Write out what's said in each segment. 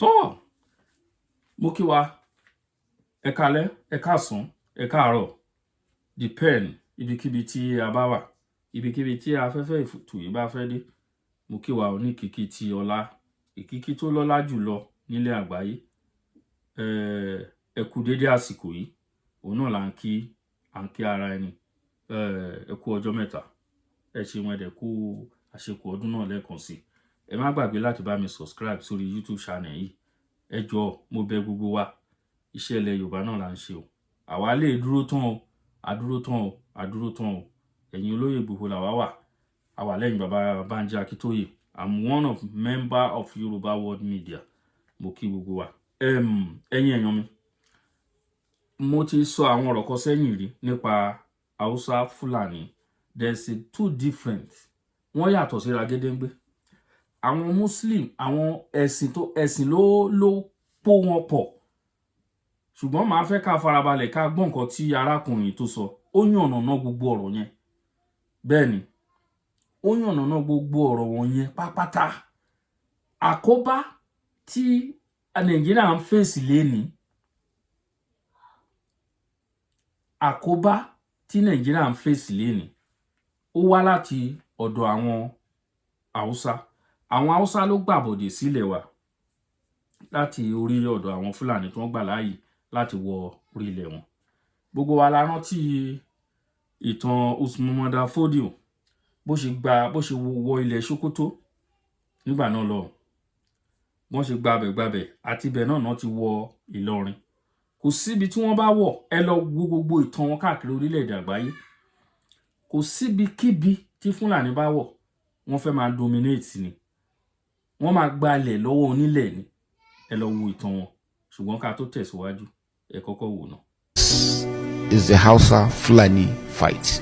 tó mo kí wa ẹ káalẹ́ ẹ káàsán ẹ káàárọ̀ depend ibikíbi tí a bá wà ibikíbi tí afẹ́fẹ́ ìfùtù yìí bá fẹ́ dé mo kí wa ní kìkì tí ọlá ìkìkì tó lọ́lá jùlọ nílẹ̀ àgbáyé ẹ kú dédé àsìkò yìí òun náà là ń kí ara ẹni ẹ kú ọjọ́ mẹ́ta ẹ ṣe wọn ẹ̀dẹ̀ kú àṣekù ọdún náà lẹ́ẹ̀kan sí ẹ má gbàgbé láti bá mi subscribe sórí YouTube channel yìí ẹ jọ̀ọ́ mo bẹ̀ gbogbo wa iṣẹ́ ilẹ̀ Yorùbá náà là ń ṣe o àwa lè dúró tán o àdúró tán o ẹ̀yin olóyè Ìgbòho làwa wà àwa lẹ́yìn bàbá Bánjí Akíntóyè I'm one of member of Yoruba World Media mo kí gbogbo wa ẹ̀yin èèyàn mi mo ti sọ àwọn ọ̀rọ̀ kan sẹ́yìn rí nípa Hausa Fulani there's a two different wọ́n yàtọ̀ síra gédéǹgbé àwọn Muslim àwọn ẹ̀sìn ló pò wọn pọ̀ ṣùgbọ́n màá fẹ́ ká farabalẹ̀ ká gbọ́ nǹkan tí arákùnrin tó sọ ó yànnàná gbogbo ọ̀rọ̀ yẹn bẹ́ẹ̀ ni ó yànnàná gbogbo ọ̀rọ̀ wọn yẹn pápátá àkóbá tí Nàìjíríà ń fèsì lénìí àkóbá tí Nàìjíríà ń fèsì lénìí ó wá láti ọ̀dọ̀ àwọn Haúsá ló gbàbọ̀dè sílẹ̀ wa láti orí ọ̀dọ̀ àwọn Fúlàní tó ń gbà láàyè láti wọ orí ilẹ̀ wọn gbogbo wa la rántí ìtàn Usman Mada Fodio bó ṣe wọ ilẹ̀ Sokoto nígbà náà lọ wọ́n ṣe gbàbẹ̀ àti ibẹ̀ náà ti wọ Ìlọrin kò síbi tí wọ́n bá wọ̀ ẹ lọ wo gbogbo ìtàn wọn káàkiri orílẹ̀-èdè àgbáyé kò síbi kíbi tí Fúlàní bá wọ̀ wọ́n fẹ́ máa dominate ni wọ́n máa gbalẹ̀ lọ́wọ́ onílẹ̀ ni ẹ lọ wo ìtàn wọn ṣùgbọ́n ká tó tẹ̀síwájú ẹ kọ́kọ́ wò náà. Is the Hausa Fulani fight.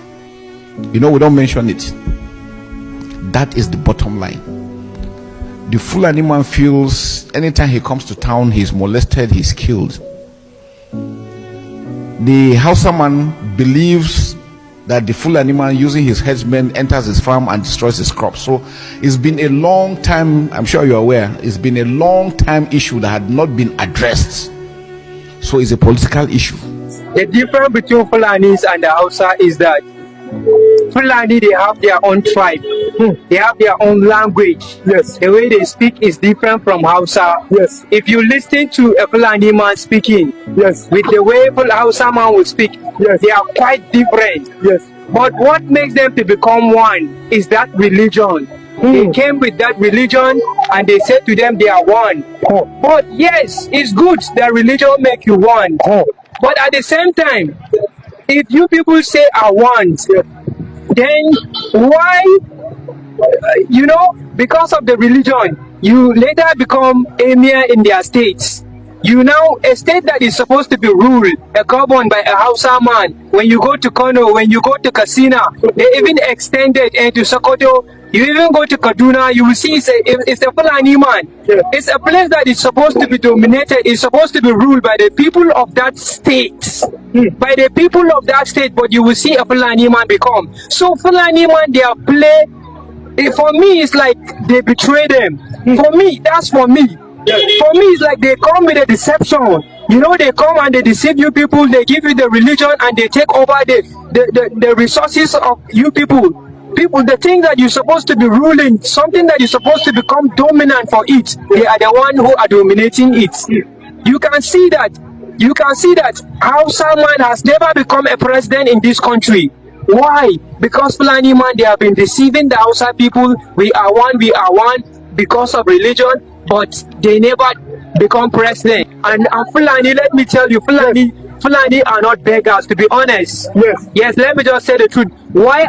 You know, we don't mention it. That is the bottom line. The Fulani man feels anytime he comes to town, he's molested, he's killed. The Hausa man believes that the Fulani man using his headsmen enters his farm and destroys his crops. So it's been a long time, I'm sure you're aware, it's been a long time issue that had not been addressed. So it's a political issue. The difference between Fulanis and the Hausa is that Fulani, they have their own tribe. They have their own language. Yes. The way they speak is different from Hausa. Yes. If you listen to a Fulani man speaking, Yes. with the way Hausa man will speak, Yes. they are quite different. Yes. But what makes them to become one is that religion. They came with that religion and they said to them they are one. Oh. But yes, it's good that religion make you one. Oh. But at the same time, if you people say are one, then why, because of the religion, you later become emir in their states. You now, a state that is supposed to be ruled, governed by a Hausa man, when you go to Kano, when you go to Katsina, they even extended into Sokoto, you even go to Kaduna, you will see it's a Fulani man. Yeah. It's a place that is supposed to be dominated, it's supposed to be ruled by the people of that state. By the people of that state, but you will see a Fulani man become. So Fulani man, their play, for me, it's like they betray them. For me, that's for me. For me, it's like they come with a deception. They come and they deceive you people, they give you the religion and they take over the resources of you people. The thing that you're supposed to be ruling, something that you're supposed to become dominant for it, they are the one who are dominating it. You can see that Hausa man has never become a president in this country. Why? Because Fulani man, they have been deceiving the Hausa people. We are one because of religion, but they never become president. And Fulani, let me tell you, Fulani are not beggars, to be honest. Yes, let me just say the truth. Why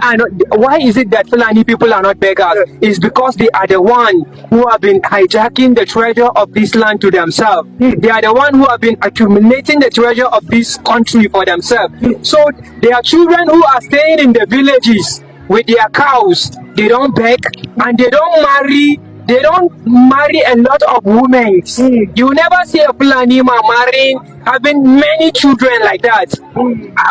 is it that Fulani people are not beggars? It's because they are the one who have been hijacking the treasure of this land to themselves. They are the one who have been accumulating the treasure of this country for themselves. So there are children who are staying in the villages with their cows. They don't beg and they don't marry a lot of women. You never see a Fulani man having many children like that.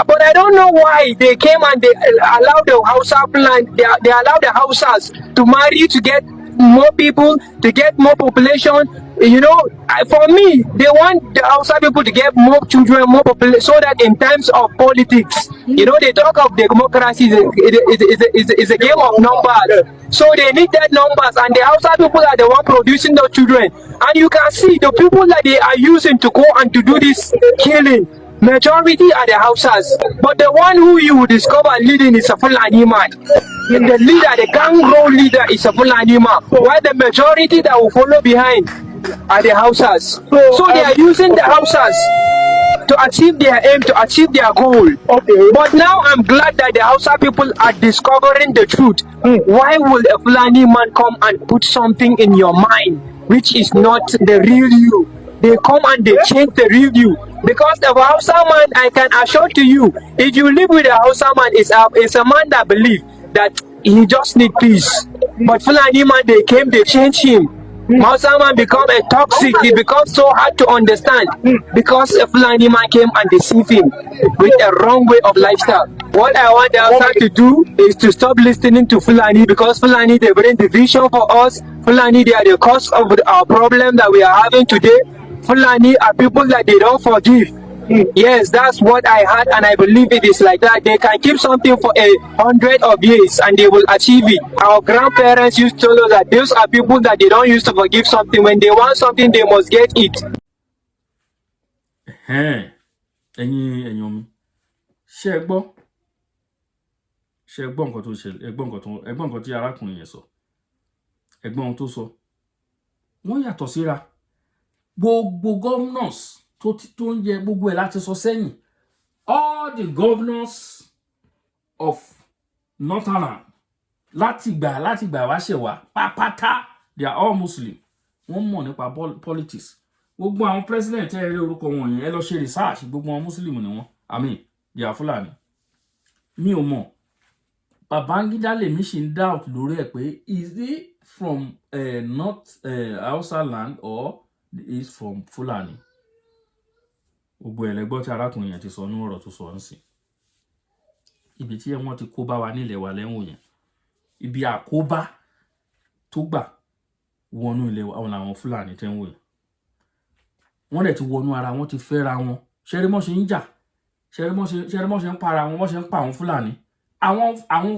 But I don't know why they came and they allowed the Hausa they allowed the Hausas to marry to get more people, to get more population. You know, for me, they want the outside people to get more children, more population, so that in times of politics, you know, they talk of democracy is a game of numbers. So they need that numbers, and the outside people are the one producing those children. And you can see the people that they are using to go and to do this killing. Majority are the houses, but the one who you will discover leading is a Fulani man. And the leader, the gang road leader, is a Fulani man. While the majority that will follow behind are the houses. So they are using the houses to achieve their aim, to achieve their goal. Okay. But now I'm glad that the Hausa people are discovering the truth. Why will a Fulani man come and put something in your mind which is not the real you? They come and they change the real you. Because the Hausa man, I can assure to you, if you live with a Hausa man, it's a man that believes that he just need peace. But Fulani man, they came, they changed him. Hausa man become a toxic, he becomes so hard to understand because a Fulani man came and deceived him with a wrong way of lifestyle. What I want the Hausa to do is to stop listening to Fulani, because Fulani, they bring division for us. Fulani, they are the cause of our problem that we are having today. Fulani are people that they don't forgive. Yes, that's what I heard, and I believe it is like that. They can keep something for 100 of years and they will achieve it. Our grandparents used to tell us that those are people that they don't used to forgive something. When they want something, they must get it. ẹ̀yin omi ṣé gbọ́ nǹkan tó ṣẹlẹ̀, ẹ gbọ́ nǹkan tí arákùnrin yẹn sọ, ẹ gbọ́ ohun tó sọ. Wọ́n yàtọ̀ síra. Gbogbo governors tó ń jẹ gbogbo ẹ̀ láti sọ sẹ́yìn. All the governors of Northern láti gbà wá ṣẹ̀ wá pápátá, they are all Muslim. Wọ́n mọ̀ nípa politics. Gbogbo àwọn president ẹ rí orúkọ wọn yẹn, ẹ lọ ṣe research, gbogbo àwọn Muslim ni wọ́n. I mean, they are Fulani. Mi ò mọ̀. Babangida lèmi ṣì ń doubt lórí ẹ̀ pé is he from North Hausa land or is from Fulani? Gbogbo ẹlẹgbọ́ tí arákùnrin yẹn ti sọ ní ọ̀rọ̀ tó sọ ń sìn. Ibi tí wọ́n ti kó bá wa nílẹ̀ wa lẹ́wọ̀n yẹn. Ibi àkóbá tó gbà wọnú ilẹ̀ wa àwọn Fulani tẹ́ ń wò yẹn. Wọ́n dẹ̀ ti wọnú ara wọn, ti fẹ́ra wọn. Ṣẹ́rí mọ́ ṣe ń jà. Ṣẹ́rí mọ́ ṣe ń para wọn, wọ́n ṣe ń pa àwọn Fulani. Àwọn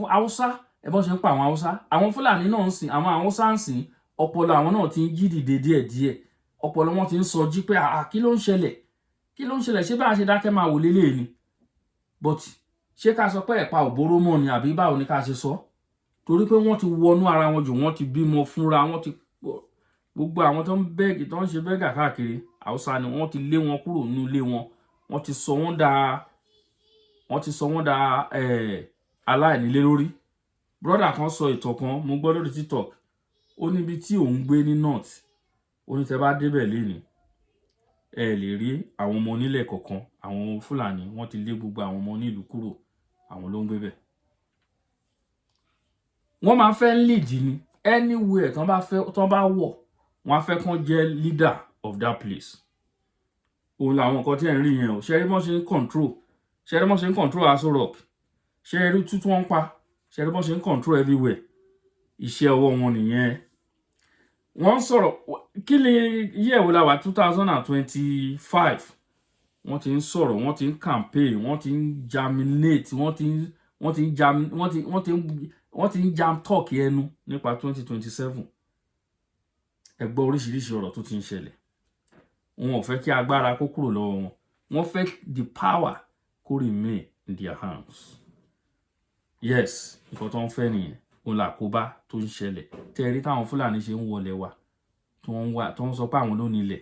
Hausa, ẹbọ́n ṣe ń pa àwọn Hausa. Àwọn Fulani náà ń sìn, àwọn Hausa ń sìn, ọpọlọ àwọn náà ti ń jí dìde díẹ̀díẹ̀. Ọpọlọ wọn ti ń sọ jí pé kí ló ń ṣẹlẹ̀? Kí ló ń ṣẹlẹ̀? Ṣé bá a ṣe dákẹ́ máa wò lélẹ̀ ni? But ṣé ká sọ pé ẹ̀pa òbóró mọ́ ni àbí báwo ni ká ṣe sọ? Torí pé wọ́n ti wọnú ara wọn jù, wọ́n ti bímọ fúnra, wọ́n ti gbogbo àwọn tó ń bẹ́ẹ̀gì tó ń ṣe bẹ́ẹ̀gà káàkiri Hausa ni wọ́n ti lé wọn kúrò nínú ilé wọn. Wọ́n ti sọ wọ́n dà aláìnílé lórí. Brother kan sọ ìtàn kan, mo gbọ́ lórí TikTok. Ó níbi tí òun gbé ní North. Ó ní tẹ́ bá débẹ̀ lénìí, ẹ lè rí àwọn ọmọ onílẹ̀ kọ̀ọ̀kan. Àwọn Fulani wọ́n ti lé gbogbo àwọn ọmọ onílùú kúrò. Àwọn ló ń gbé bẹ̀. Wọ́n máa fẹ́ lead ni. Anywhere tán bá wọ̀, wọ́n á fẹ́ kán jẹ́ leader of that place. Òun làwọn nǹkan tí ẹ̀ ń rí yẹn o. Ṣẹ́rí mọ́ ṣe ń control Aso Rock. Ṣẹ́rí tútù wọn pa. Ṣẹ́rí mọ́ ṣe ń control everywhere. Iṣẹ́ ọwọ́ wọn nìyẹn. Wọ́n sọ̀rọ̀ kí ni year wo la wà 2025. Wọ́n ti ń sọ̀rọ̀, wọ́n ti ń campaign, wọ́n ti ń germinate, wọ́n ti ń jam talk ẹnu nípa 2027. Ẹ gbọ́ oríṣiríṣi ọ̀rọ̀ tó ti ń ṣẹlẹ̀. Wọn ò fẹ́ kí agbára kó kúrò lọ́wọ́ wọn. Wọ́n fẹ́ the power kó remain in their hands. Yes, nǹkan tó ń fẹ́ nìyẹn. Òun làkóbá tó ń ṣẹlẹ̀. Tẹ́ rí táwọn Fulani ṣe ń wọlé wa, tó ń sọ pé àwọn ló nílẹ̀.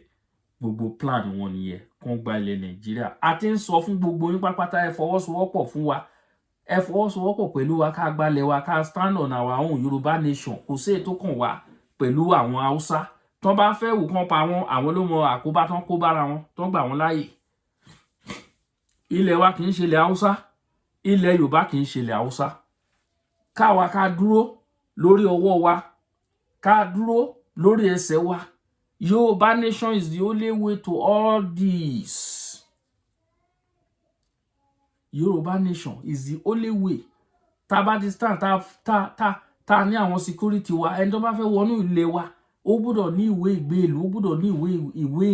Gbogbo plan wọn nìyẹn, kán gba ilẹ̀ Nàìjíríà. A ti ń sọ fún gbogbo yín pátápátá, ẹ fọwọ́sowọ́pọ̀ fún wa. Ẹ fọwọ́sowọ́pọ̀ pẹ̀lú wa, ká gbalẹ̀ wa, ká stand on our own Yorùbá nation. Kò sí èyí tó kàn wá pẹ̀lú àwọn Hausa. Tán bá fẹ́ wù kán pa wọn, àwọn ló mọ àkóbá tán kó bára wọn, tán gbà wọn láàyè. Ilẹ̀ wa kì í ṣe ilẹ̀ Hausa. Ilẹ̀ Yorùbá kì í ṣe ilẹ̀ Hausa. Káwa ká dúró lórí ọwọ́ wa, ká dúró lórí ẹsẹ̀ wa. Yorùbá nation is the only way to all this. Yorùbá nation is the only way. Tá bá ti stand, tá tá ní àwọn security wa ẹni tó bá fẹ́ wọnú ilé wa ó gbọ́dọ̀ ní ìwé ìgbélú ó gbọ́dọ̀ ní ìwé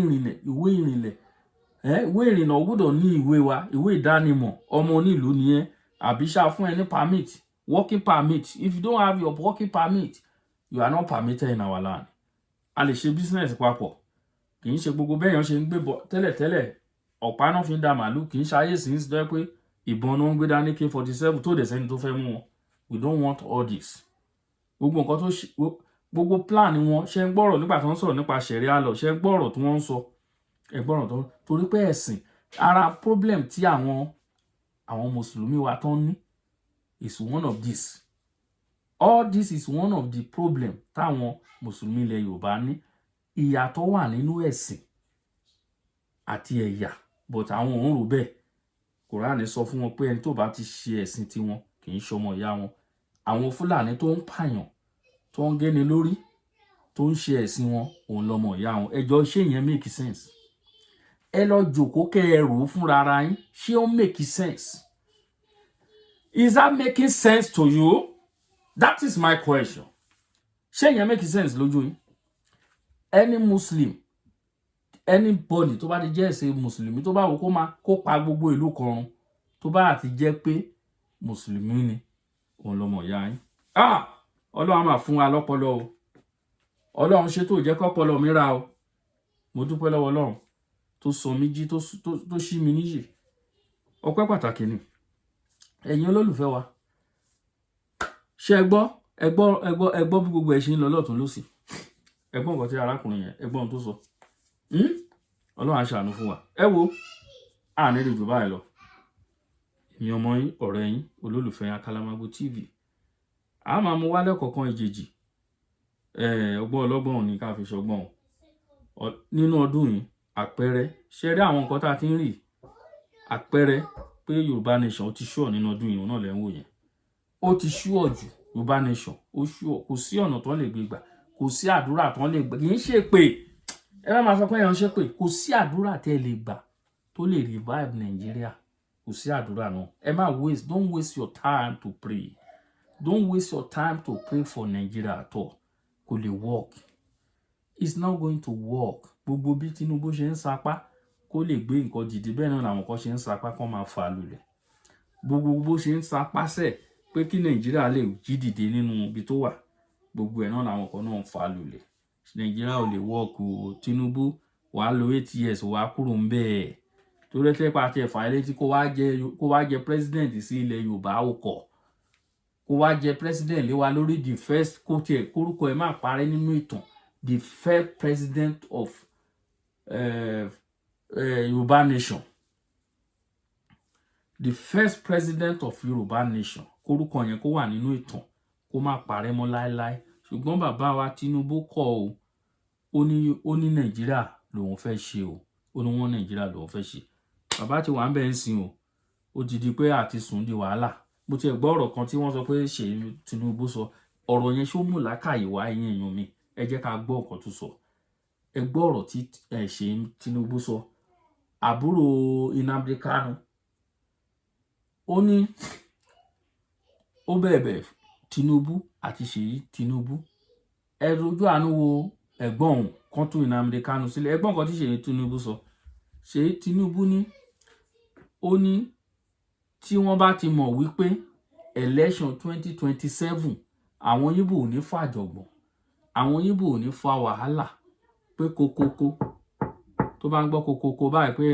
ìrìnnà ó gbọ́dọ̀ ní ìwé wa ìwé ìdánimọ̀ ọmọ onílùú nìyẹn àbí ṣá fún ẹ ní permit working permit. If you don't have your working permit you are not permitted in our land. A lè ṣe business papọ̀ kì í ṣe gbogbo bẹ́ẹ̀ yẹn ṣe ń gbé bọ̀ tẹ́lẹ̀tẹ́lẹ̀ ọ̀pá náà fi ń da màálù kì í ṣayé sí ń sọ pé ìbọn náà ń gbé dání K47 tó dẹ̀ sẹ́ni tó fẹ́ mú wọn. We don't want all this. Gbogbo nǹkan tó ṣe gbogbo plan wọn ṣe ń gbọ́rọ̀ nígbà tó ń sọ̀rọ̀ nípa ṣẹ̀ríà lọ ṣe ń gbọ́rọ̀ tí wọ́n ń sọ ẹ gbọ́rọ̀ tó torí pé ẹ̀sìn ara problem tí àwọn mùsùlùmí wa tó ń ní is one of this. All this is one of the problem táwọn mùsùlùmí ilẹ̀ Yorùbá ní ìyàtọ̀ wà nínú ẹ̀sìn àti ẹ̀yà but àwọn òun rò bẹ́ẹ̀ Kùránì sọ fún wọn pé ẹni tó bá ti ṣe ẹ̀sìn tiwọn kì í ṣọmọ ìyá wọn. Àwọn Fúlàní tó ń pààyàn tó ń géni lórí tó ń ṣe ẹ̀sìn wọn òun lọmọ ìyá wọn. Ẹjọ́ ṣé ìyẹn make sense? Ẹ lọ jókòó kẹ́ ẹ rò ó fúnra ara yín ṣé ó make sense? Is that making sense to you? That is my question. Ṣé ìyẹn make sense lójú yín? Any Muslim anybody tó bá ti jẹ́ ẹ̀sìn Mùsùlùmí tó bá wò kó pa gbogbo ìlú kan tó bá àti jẹ́ pé Mùsùlùmí ni òun lọmọ ìyá yín. Ọlọ́run máa fún wa lọ́pọlọ o. Ọlọ́run ṣe tó jẹ́ kọ́pọlọ mi ra o. Mo dúpẹ́ lọ́wọ́ Ọlọ́run tó sọ mí jí tó ṣí mi níyì. Ọpẹ́ pàtàkì ni. Ẹ̀yin olólùfẹ́ wa. Ṣé ẹ gbọ́ bí gbogbo ẹ̀ ṣe ń lọ lọ́tùn lósì. Ẹ gbọ́ nǹkan tí arákùnrin yẹn ẹ gbọ́ ohun tó sọ. Ọlọ́run á ṣàánú fún wa. Ẹ wo àní lè jù báyìí lọ. Èmi ọmọ yín ọ̀rẹ́ yín olólùfẹ́ Akálámágbó TV. A máa mú wálẹ̀ kọ̀ọ̀kan ìjèjì. Ọgbọ́n ọlọ́gbọ́n ní ká fi ṣọgbọ́n nínú ọdún yìí àpẹẹrẹ ṣe rí àwọn nǹkan tá a ti ń rí àpẹẹrẹ pé Yorùbá nation ó ti ṣúọ̀ nínú ọdún yìí náà lẹ́ ń wò yẹn. Ó ti ṣúọ̀ jù Yorùbá nation ó ṣúọ̀ kò sí ọ̀nà tó lè gbé gbà kò sí àdúrà tó lè gbà kì í ṣe pé ẹ má máa sọ pé èèyàn ṣe pé kò sí àdúrà tẹ́ lè gbà tó lè revive Nàìjíríà kò sí àdúrà náà. Ẹ má don't waste your time to pray. Don't waste your time to pray for Nigeria at all. Kò lè work. It's not going to work. Gbogbo bí Tinubu ṣe ń sapá kó lè gbé nǹkan dìde bẹ́ẹ̀ náà làwọn kan ṣe ń sapá kó máa fà lulẹ̀. Gbogbo bó ṣe ń sapá sẹ̀ pé kí Nàìjíríà lè jí dìde nínú ibi tó wà. Gbogbo ẹ̀ náà làwọn kan náà ń fà lulẹ̀. Nàìjíríà ò lè work o. Tinubu wàá lo 8 years wàá kúrò ń bẹ́ẹ̀. Torí ẹ̀tẹ́ àti ẹ̀fà ilé tí kó wá jẹ president sí ilẹ̀ Yorùbá ó kọ̀. Kó wá jẹ president lé wa lórí the first kórúkọ ẹ̀ máa parẹ́ nínú ìtàn the first president of Yorùbá nation. The first president of Yorùbá nation. Kórúkọ yẹn kó wà nínú ìtàn kó má parẹ́ mọ́ láéláé. Ṣùgbọ́n bàbá wa Tinubu kọ̀ o. Ó ní Nàìjíríà lòun fẹ́ ṣe o. Ó ní wọ́n Nàìjíríà lòun fẹ́ ṣe. Bàbá ti wà ń bẹ̀ ń sìn o. Ó ti di pé àti sùn di wàhálà. Mo ti gbọ́ ọ̀rọ̀ kan tí wọ́n sọ pé ṣe Tinubu sọ. Ọ̀rọ̀ yẹn ṣó mú làákàyè wá ẹ̀yin èèyàn mi. Ẹ jẹ́ ká gbọ́ nǹkan tó sọ. Ẹ gbọ́ ọ̀rọ̀ tí ṣe Tinubu sọ. Àbúrò Nnamdi Kanu. Ó ní ó bẹ̀bẹ̀ Tinubu àti Ṣèyí Tinubu. Ẹ rojú àánú wo ẹ̀gbọ́n òun kan tú Nnamdi Kanu sílẹ̀. Ẹ̀gbọ́n nǹkan tí Ṣèyí Tinubu sọ. Ṣèyí Tinubu ní ó ní tí wọ́n bá ti mọ̀ wípé election 2027 àwọn Yíbò ò ní fàjọ̀gbọ̀n àwọn Yíbò ò ní fa wàhálà pé kokoko tó bá ń gbọ́ kokoko báyìí pé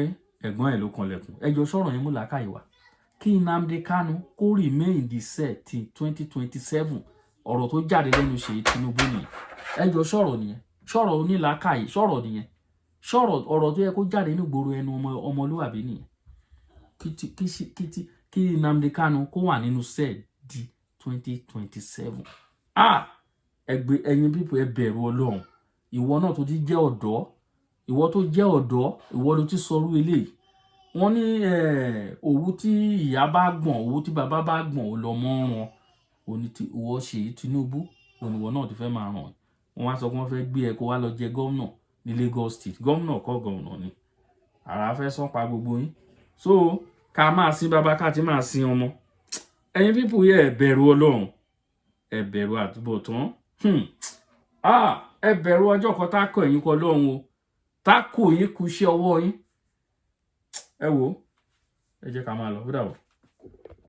ẹ̀gbọ́n ẹ̀ ló kanlẹ̀kùn ẹjọ́ sọ̀rọ̀ yẹn mú làákàyè wá kí Nnamdi Kanu kó remain the set till 2027 ọ̀rọ̀ tó jáde lẹ́nu Ṣèyí Tinubu nìyẹn ẹjọ́ sọ̀rọ̀ nìyẹn sọ̀rọ̀ onílàákàyè sọ̀rọ̀ nìyẹn sọ̀rọ̀ ọ̀rọ̀ tó yẹ kó jáde ní gbòòrò ẹnu ọmọlúwàbí nìyẹn kí Nnamdi Kanu kó wà nínú set di 2027 ẹ̀yin pípọ̀ ẹ bẹ̀rù Ọlọ́run ìwọ náà tó ti jẹ́ ọ̀dọ́ ìwọ tó jẹ́ ọ̀dọ́ ìwọ ló ti sọrú eléyìí wọ́n ní òwú tí ìyá bá gbọ̀n òwú tí bàbá bá gbọ̀n ó lọ mọ́ wọn òní tí ìwọ Ṣèyí Tinubu òníwọ náà ti fẹ́ máa ràn wọ́n wá sọ pé wọ́n fẹ́ gbé ẹ kó wá lọ jẹ gómìnà ní Lagos State gómìnà kọ́ gómìnà ni àrà fẹ́ sọ́pa gbogbo yín so ká máa sin bàbá ká ti máa sin ọmọ ẹ̀yin pípọ̀ yẹ ẹ bẹ̀rù Ọlọ́run ẹ bẹ̀rù àtúbọ̀tán ẹ bẹ̀rù ọjọ́ kan tá kọ ẹ̀yin kọ lọ́hùn o tá kò yín kú iṣẹ́ ọwọ́ yín ẹ wò ẹ jẹ́ ká máa lọ ó dàbọ̀.